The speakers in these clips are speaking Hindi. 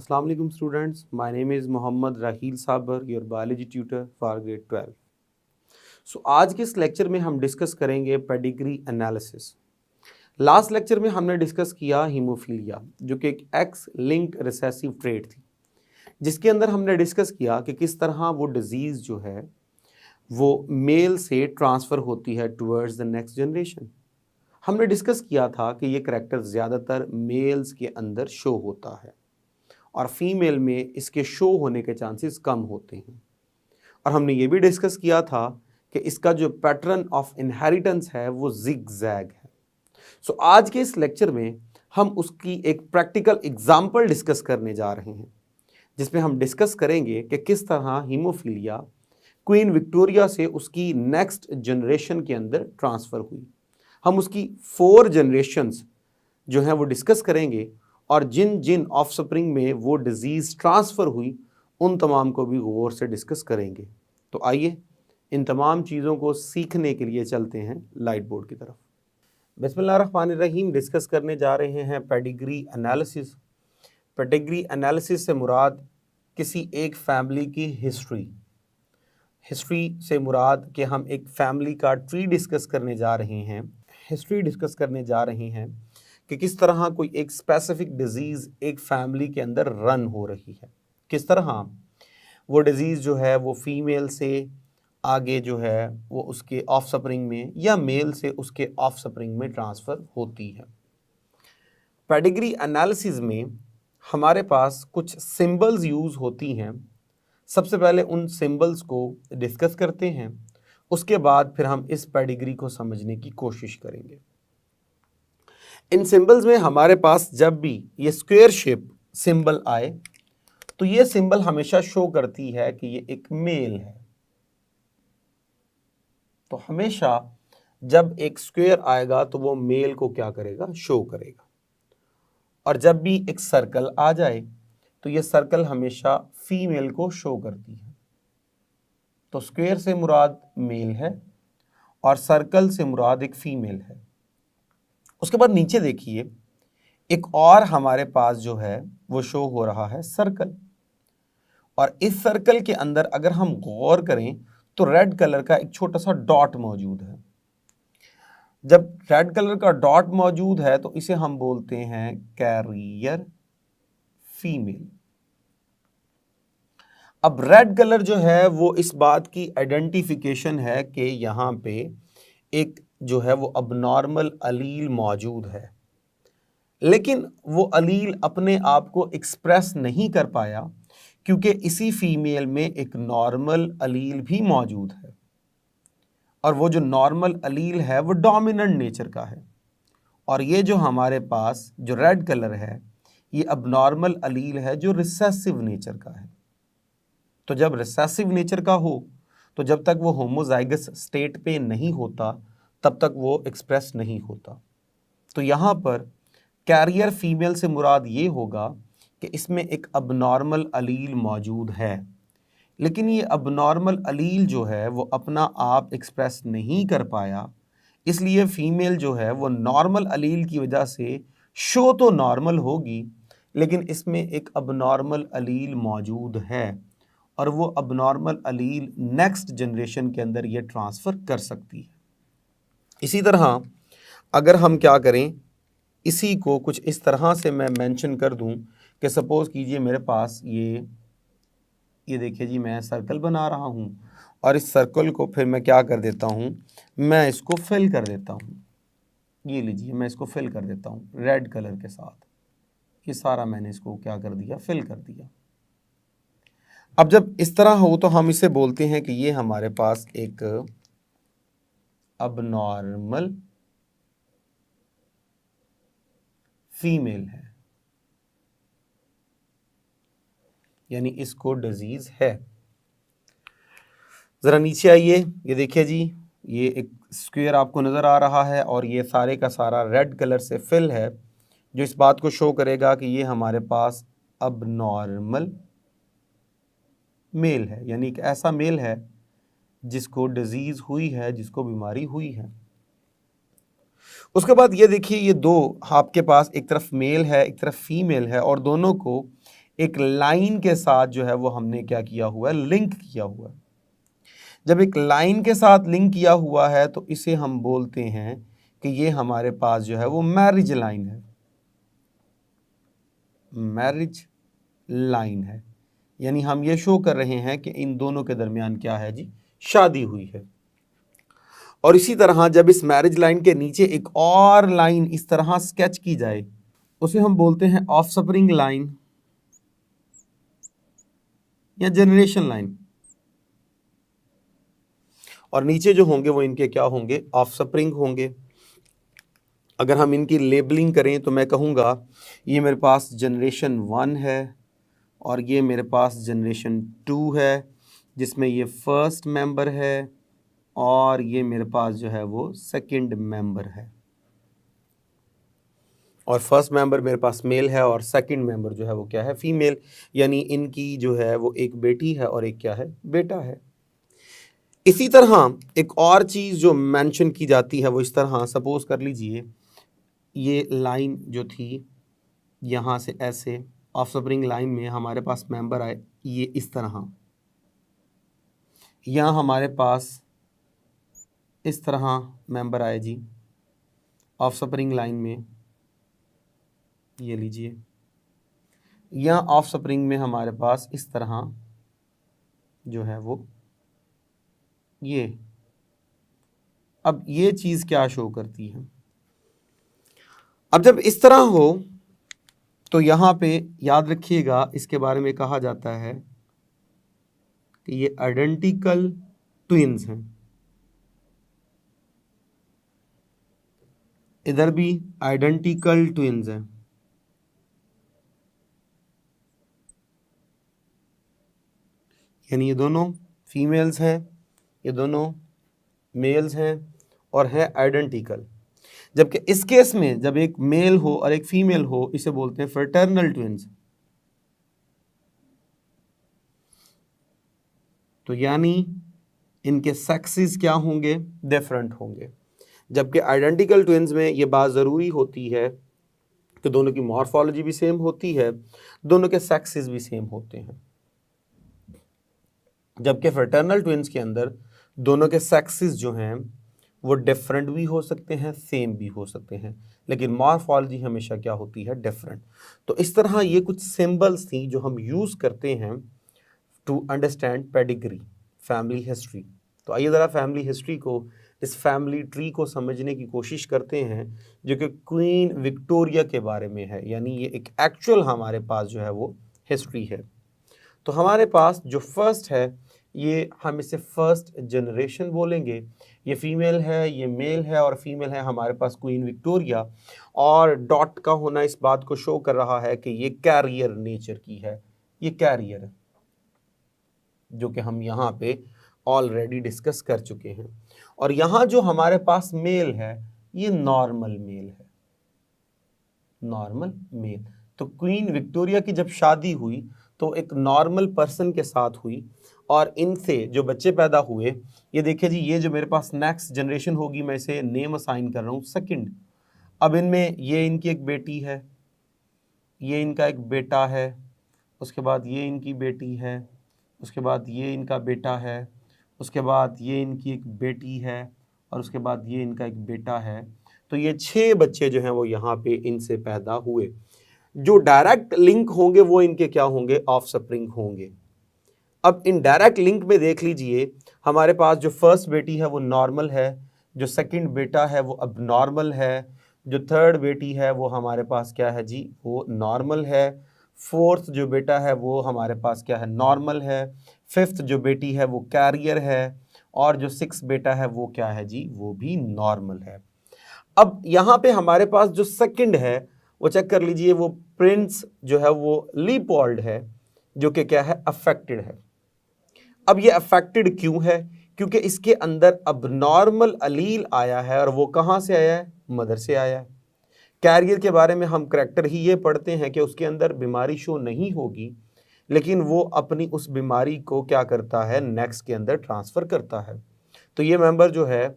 Assalamu alaikum students, my name is Mohammad Raheel Sabar, your biology tutor for grade 12. So आज के इस लेक्चर में हम डिस्कस करेंगे पेडिग्री एनालिसिस। लास्ट लेक्चर में हमने डिस्कस किया हीमोफीलिया, जो कि एक एक्स लिंक्ड रिसेसिव ट्रेट थी, जिसके अंदर हमने डिस्कस किया कि किस तरह वो डिजीज़ जो है वो मेल से ट्रांसफ़र होती है टुवर्ड्स द नेक्स्ट जनरेशन। हमने डिस्कस किया था कि ये करैक्टर ज़्यादातर मेल्स के अंदर शो होता है और फीमेल में इसके शो होने के चांसेस कम होते हैं। और हमने ये भी डिस्कस किया था कि इसका जो पैटर्न ऑफ इनहेरिटेंस है वो जिग-जैग है। सो आज के इस लेक्चर में हम उसकी एक प्रैक्टिकल एग्जाम्पल डिस्कस करने जा रहे हैं, जिसमें हम डिस्कस करेंगे कि किस तरह हीमोफीलिया क्वीन विक्टोरिया से उसकी नेक्स्ट जनरेशन के अंदर ट्रांसफ़र हुई। हम उसकी 4 जनरेशन्स जो हैं वो डिस्कस करेंगे और जिन जिन ऑफस्प्रिंग में वो डिजीज़ ट्रांसफ़र हुई उन तमाम को भी गौर से डिस्कस करेंगे। तो आइए इन तमाम चीज़ों को सीखने के लिए चलते हैं लाइट बोर्ड की तरफ। बिस्मिल्लाहिर्रहमानिर्रहीम डिस्कस करने जा रहे हैं पेडिग्री एनालिसिस। पेडिग्री एनालिसिस से मुराद किसी एक फैमिली की हिस्ट्री से मुराद कि हम एक फैमिली का ट्री डिस्कस करने जा रहे हैं, हिस्ट्री डिस्कस करने जा रहे हैं कि किस तरह कोई एक स्पेसिफिक डिज़ीज़ एक फैमिली के अंदर रन हो रही है, किस तरह वो डिज़ीज़ जो है वो फीमेल से आगे जो है वो उसके ऑफस्प्रिंग में या मेल से उसके ऑफस्प्रिंग में ट्रांसफ़र होती है। पेडिग्री एनालिसिस में हमारे पास कुछ सिंबल्स यूज़ होती हैं। सबसे पहले उन सिंबल्स को डिस्कस करते हैं, उसके बाद फिर हम इस पेडिग्री को समझने की कोशिश करेंगे। इन सिंबल्स में हमारे पास जब भी ये स्क्वायर शेप सिंबल आए तो ये सिंबल हमेशा शो करती है कि ये एक मेल है। तो हमेशा जब एक स्क्वायर आएगा तो वो मेल को क्या करेगा, शो करेगा। और जब भी एक सर्कल आ जाए तो ये सर्कल हमेशा फीमेल को शो करती है। तो स्क्वायर से मुराद मेल है और सर्कल से मुराद एक फीमेल है। उसके बाद नीचे देखिए एक और हमारे पास जो है वो शो हो रहा है सर्कल, और इस सर्कल के अंदर अगर हम गौर करें तो रेड कलर का एक छोटा सा डॉट मौजूद है। जब रेड कलर का डॉट मौजूद है तो इसे हम बोलते हैं कैरियर फीमेल। अब रेड कलर जो है वो इस बात की आइडेंटिफिकेशन है कि यहाँ पे एक जो है वो अबनॉर्मल अलील मौजूद है, लेकिन वो अलील अपने आप को एक्सप्रेस नहीं कर पाया क्योंकि इसी फीमेल में एक नॉर्मल अलील भी मौजूद है, और वो जो नॉर्मल अलील है वो डोमिनेंट नेचर का है, और ये जो हमारे पास जो रेड कलर है ये अबनॉर्मल अलील है जो रिसेसिव नेचर का है। तो जब रिसेसिव नेचर का हो तो जब तक वो होमोजाइगस स्टेट पे नहीं होता तब तक वो एक्सप्रेस नहीं होता। तो यहाँ पर कैरियर फीमेल से मुराद ये होगा कि इसमें एक अबनॉर्मल अलील मौजूद है, लेकिन ये अबनॉर्मल अलील जो है वो अपना आप एक्सप्रेस नहीं कर पाया, इसलिए फीमेल जो है वो नॉर्मल अलील की वजह से शो तो नॉर्मल होगी, लेकिन इसमें एक अबनॉर्मल अलील मौजूद है और वो अबनॉर्मल अलील नेक्स्ट जनरेशन के अंदर ये ट्रांसफ़र कर सकती है। इसी तरह अगर हम क्या करें, इसी को कुछ इस तरह से मैं मेंशन कर दूं कि सपोज़ कीजिए मेरे पास ये देखिए जी, मैं सर्कल बना रहा हूं और इस सर्कल को फिर मैं क्या कर देता हूं, मैं इसको फिल कर देता हूं। ये लीजिए, मैं इसको फिल कर देता हूं रेड कलर के साथ। ये सारा मैंने इसको क्या कर दिया, फिल कर दिया। अब जब इस तरह हो तो हम इसे बोलते हैं कि ये हमारे पास एक अबनॉर्मल फीमेल है, यानी इसको डिजीज है। जरा नीचे आइए, ये देखिए जी, ये एक स्क्वायर आपको नजर आ रहा है और ये सारे का सारा रेड कलर से फिल है, जो इस बात को शो करेगा कि ये हमारे पास अबनॉर्मल मेल है, यानी एक ऐसा मेल है जिसको डिजीज हुई है, जिसको बीमारी हुई है। उसके बाद ये देखिए, ये दो आपके पास एक तरफ मेल है एक तरफ फीमेल है और दोनों को एक लाइन के साथ जो है वो हमने क्या किया हुआ है, लिंक किया हुआ है। जब एक लाइन के साथ लिंक किया हुआ है तो इसे हम बोलते हैं कि ये हमारे पास जो है वो मैरिज लाइन है, मैरिज लाइन है। यानी हम ये शो कर रहे हैं कि इन दोनों के दरमियान क्या है जी, शादी हुई है। और इसी तरह जब इस मैरिज लाइन के नीचे एक और लाइन इस तरह स्केच की जाए उसे हम बोलते हैं ऑफस्प्रिंग लाइन या जनरेशन लाइन। और नीचे जो होंगे वो इनके क्या होंगे, ऑफस्प्रिंग होंगे। अगर हम इनकी लेबलिंग करें तो मैं कहूँगा ये मेरे पास जनरेशन 1 है और ये मेरे पास जनरेशन 2 है, जिसमें ये फर्स्ट मेंबर है और ये मेरे पास जो है वो सेकंड मेंबर है। और फर्स्ट मेंबर मेरे पास मेल है और सेकंड मेंबर जो है वो क्या है, फीमेल। यानी इनकी जो है वो एक बेटी है और एक क्या है, बेटा है। इसी तरह एक और चीज़ जो मेंशन की जाती है वो इस तरह, सपोज कर लीजिए ये लाइन जो थी यहाँ से ऐसे ऑफस्प्रिंग लाइन में हमारे पास मेंबर आए ये इस तरह, यहाँ हमारे पास इस तरह मेंबर आए जी ऑफस्प्रिंग लाइन में, ये लीजिए। यहाँ ऑफस्प्रिंग में हमारे पास इस तरह जो है वो ये। अब ये चीज़ क्या शो करती है, अब जब इस तरह हो तो यहाँ पे याद रखिएगा इसके बारे में कहा जाता है कि ये आइडेंटिकल ट्विन्स हैं। इधर भी आइडेंटिकल ट्विन्स हैं, यानी ये दोनों फीमेल्स हैं, ये दोनों मेल्स हैं और है आइडेंटिकल। जबकि इस केस में जब एक मेल हो और एक फीमेल हो इसे बोलते हैं फ्रेटर्नल ट्विन्स। तो यानी इनके सेक्सेस क्या होंगे, डिफरेंट होंगे। जबकि आइडेंटिकल ट्विन्स में ये बात ज़रूरी होती है कि दोनों की मॉर्फोलॉजी भी सेम होती है, दोनों के सेक्सेस भी सेम होते हैं। जबकि फ्रेटर्नल ट्विन्स के अंदर दोनों के सेक्सेस जो हैं वो डिफरेंट भी हो सकते हैं, सेम भी हो सकते हैं, लेकिन मॉर्फोलॉजी हमेशा क्या होती है, डिफरेंट। तो इस तरह ये कुछ सिंबल्स थी जो हम यूज़ करते हैं to understand pedigree, family history. तो आइए ज़रा फैमिली हिस्ट्री को, इस फैमिली ट्री को समझने की कोशिश करते हैं जो कि क्वीन विक्टोरिया के बारे में है। यानी ये एक एक्चुअल हमारे पास जो है वो हिस्ट्री है। तो हमारे पास जो फर्स्ट है ये हम इसे फर्स्ट जनरेशन बोलेंगे। ये फीमेल है, ये मेल है और फीमेल है हमारे पास क्वीन विक्टोरिया। और डॉट का होना इस बात को शो कर रहा है कि ये कैरियर नेचर की है, ये कैरियर है, जो कि हम यहाँ पे ऑलरेडी डिस्कस कर चुके हैं। और यहाँ जो हमारे पास मेल है ये नॉर्मल मेल है, नॉर्मल मेल। तो क्वीन विक्टोरिया की जब शादी हुई तो एक नॉर्मल पर्सन के साथ हुई और इनसे जो बच्चे पैदा हुए, ये देखिए जी, ये जो मेरे पास नेक्स्ट जनरेशन होगी मैं इसे नेम असाइन कर रहा हूँ सेकंड। अब इनमें ये इनकी एक बेटी है, ये इनका एक बेटा है, उसके बाद ये इनकी बेटी है, उसके बाद ये इनका बेटा है, उसके बाद ये इनकी एक बेटी है और उसके बाद ये इनका एक बेटा है। तो ये 6 बच्चे जो हैं वो यहाँ पे इनसे पैदा हुए। जो डायरेक्ट लिंक होंगे वो इनके क्या होंगे, ऑफस्प्रिंग होंगे। अब इन डायरेक्ट लिंक में देख लीजिए हमारे पास जो फर्स्ट बेटी है वो नॉर्मल है, जो सेकंड बेटा है वो अब नॉर्मल है, जो थर्ड बेटी है वो हमारे पास क्या है जी, वो नॉर्मल है, फोर्थ जो बेटा है वो हमारे पास क्या है, नॉर्मल है, फिफ्थ जो बेटी है वो कैरियर है और जो सिक्स बेटा है वो क्या है जी, वो भी नॉर्मल है। अब यहाँ पे हमारे पास जो सेकंड है वो चेक कर लीजिए, वो प्रिंस जो है वो लीपोल्ड है, जो कि क्या है, अफेक्टेड है। अब ये अफेक्टेड क्यों है, क्योंकि इसके अंदर अबनॉर्मल अलील आया है और वो कहाँ से आया है, मदर से आया है। कैरियर के बारे में हम करैक्टर ही ये पढ़ते हैं कि उसके अंदर बीमारी शो नहीं होगी, लेकिन वो अपनी उस बीमारी को क्या करता है, नेक्स्ट के अंदर ट्रांसफ़र करता है। तो ये मेंबर जो है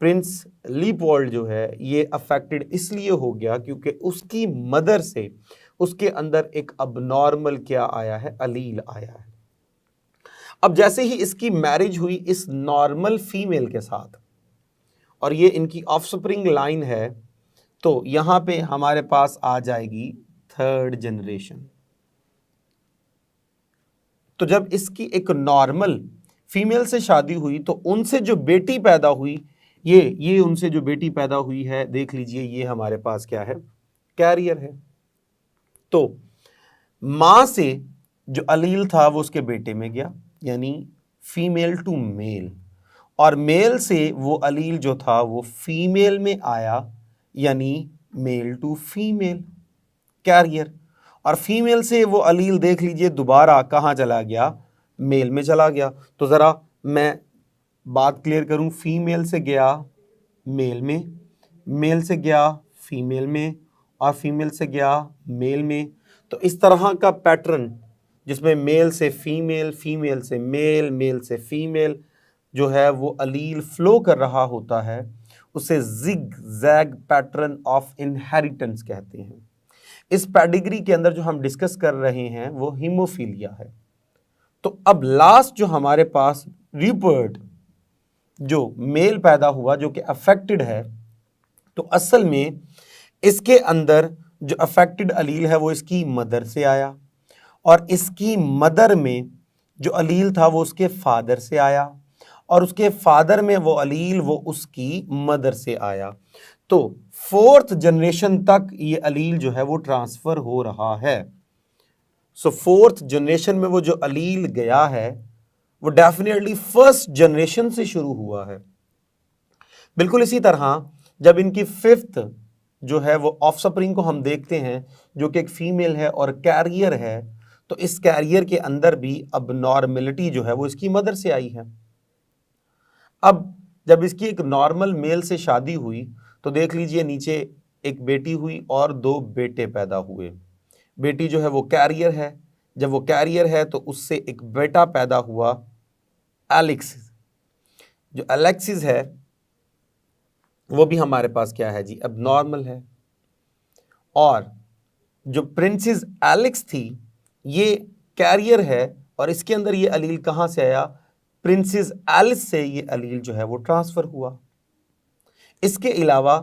प्रिंस लीपोल्ड जो है ये अफेक्टेड इसलिए हो गया क्योंकि उसकी मदर से उसके अंदर एक अबनॉर्मल क्या आया है, अलील आया है। अब जैसे ही इसकी मैरिज हुई इस नॉर्मल फीमेल के साथ और ये इनकी ऑफस्प्रिंग लाइन है, तो यहां पे हमारे पास आ जाएगी थर्ड जनरेशन। तो जब इसकी एक नॉर्मल फीमेल से शादी हुई तो उनसे जो बेटी पैदा हुई, ये उनसे जो बेटी पैदा हुई है, देख लीजिए ये हमारे पास क्या है, कैरियर है। तो मां से जो अलील था वो उसके बेटे में गया, यानी फीमेल टू मेल, और मेल से वो अलील जो था वो फीमेल में आया, यानी मेल टू फीमेल कैरियर। और फीमेल से वो अलील देख लीजिए दोबारा कहाँ चला गया, मेल में चला गया। तो ज़रा मैं बात क्लियर करूं, फीमेल से गया मेल में, मेल से गया फीमेल में, और फीमेल से गया मेल में। तो इस तरह का पैटर्न जिसमें मेल से फीमेल, फीमेल से मेल, मेल से फीमेल जो है वो अलील फ्लो कर रहा होता है, उसे zig zag pattern of inheritance कहते हैं। इस पेडिग्री के अंदर जो हम डिस्कस कर रहे हैं वो हीमोफीलिया है। तो अब लास्ट जो हमारे पास रिपर्ट जो मेल पैदा हुआ जो कि अफेक्टेड है, तो असल में इसके अंदर जो अफेक्टेड अलील है वो इसकी मदर से आया, और इसकी मदर में जो अलील था वो उसके फादर से आया, और उसके फादर में वो अलील वो उसकी मदर से आया। तो फोर्थ जनरेशन तक ये अलील जो है वो ट्रांसफर हो रहा है। सो फोर्थ जनरेशन में वो जो अलील गया है वो डेफिनेटली फर्स्ट जनरेशन से शुरू हुआ है। बिल्कुल इसी तरह जब इनकी फिफ्थ जो है वो ऑफस्प्रिंग को हम देखते हैं जो कि एक फीमेल है और कैरियर है, तो इस कैरियर के अंदर भी अबनॉर्मेलिटी जो है वो इसकी मदर से आई है। अब जब इसकी एक नॉर्मल मेल से शादी हुई तो देख लीजिए नीचे एक बेटी हुई और 2 बेटे पैदा हुए। बेटी जो है वो कैरियर है, जब वो कैरियर है तो उससे एक बेटा पैदा हुआ एलेक्सिस। जो एलेक्सिस है वो भी हमारे पास क्या है जी, अबनॉर्मल है। और जो प्रिंसेस एलेक्स थी ये कैरियर है, और इसके अंदर ये अलील कहाँ से आया, प्रिंसेस एलिस से ये अलील जो है वो ट्रांसफर हुआ। इसके अलावा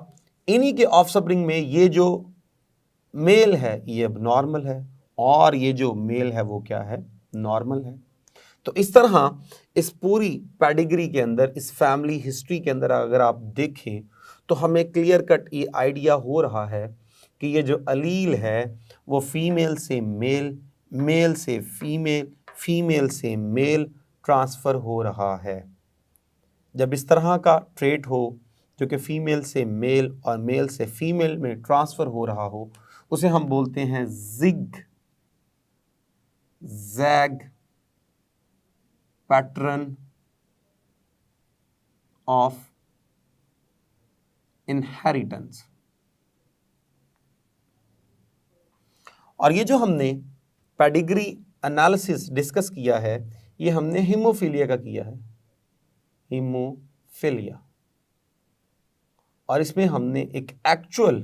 इन्हीं के ऑफस्प्रिंग में ये जो मेल है ये अबनॉर्मल है, और ये जो मेल है वो क्या है, नॉर्मल है। तो इस तरह इस पूरी पेडिग्री के अंदर, इस फैमिली हिस्ट्री के अंदर अगर आप देखें तो हमें क्लियर कट ये आइडिया हो रहा है कि ये जो अलील है वो फीमेल से मेल, मेल से फीमेल, फीमेल से मेल ट्रांसफ़र हो रहा है। जब इस तरह का ट्रेट हो जो कि फीमेल से मेल और मेल से फीमेल में ट्रांसफ़र हो रहा हो, उसे हम बोलते हैं zig zag pattern of inheritance. और ये जो हमने पेडिग्री एनालिसिस डिस्कस किया है ये हमने हीमोफीलिया का किया है, हीमोफीलिया। और इसमें हमने एक एक्चुअल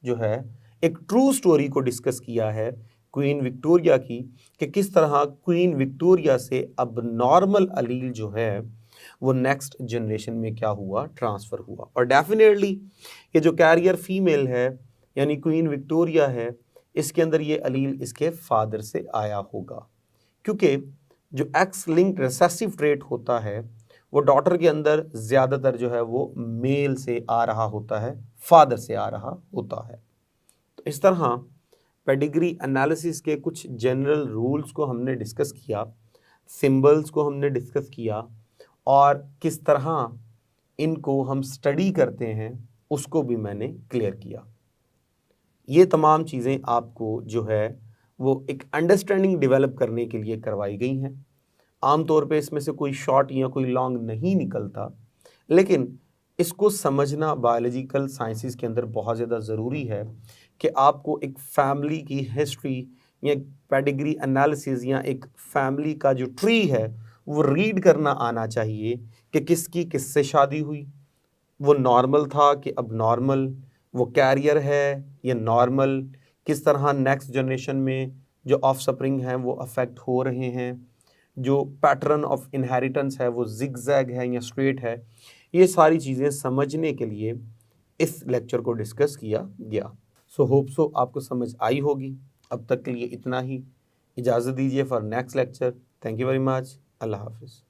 जो है एक ट्रू स्टोरी को डिस्कस किया है क्वीन विक्टोरिया की, कि किस तरह क्वीन विक्टोरिया से अब नॉर्मल अलील जो है वो नेक्स्ट जनरेशन में क्या हुआ, ट्रांसफ़र हुआ। और डेफिनेटली ये जो कैरियर फीमेल है यानी क्वीन विक्टोरिया है, इसके अंदर ये अलील इसके फादर से आया होगा, क्योंकि जो एक्स लिंक्ड रिसेसिव ट्रेट होता है वो डॉटर के अंदर ज़्यादातर जो है वो मेल से आ रहा होता है, फादर से आ रहा होता है। तो इस तरह पेडिग्री एनालिसिस के कुछ जनरल रूल्स को हमने डिस्कस किया, सिंबल्स को हमने डिस्कस किया, और किस तरह इनको हम स्टडी करते हैं उसको भी मैंने क्लियर किया। ये तमाम चीज़ें आपको जो है वो एक अंडरस्टैंडिंग डेवलप करने के लिए करवाई गई हैं। आमतौर पे इसमें से कोई शॉर्ट या कोई लॉन्ग नहीं निकलता, लेकिन इसको समझना बायोलॉजिकल साइंसेस के अंदर बहुत ज़्यादा ज़रूरी है कि आपको एक फैमिली की हिस्ट्री या पेडिग्री एनालिसिस या एक फैमिली का जो ट्री है वो रीड करना आना चाहिए कि किसकी किससे शादी हुई, वो नॉर्मल था कि अब नॉर्मल, वो कैरियर है या नॉर्मल, किस तरह नेक्स्ट जनरेशन में जो ऑफ स्प्रिंग हैं वो अफेक्ट हो रहे हैं, जो पैटर्न ऑफ इनहेरिटेंस है वो जिगजैग है या स्ट्रेट है, ये सारी चीज़ें समझने के लिए इस लेक्चर को डिस्कस किया गया। सो होप सो आपको समझ आई होगी। अब तक के लिए इतना ही, इजाज़त दीजिए for next lecture. Thank you very much. अल्लाह हाफिज़।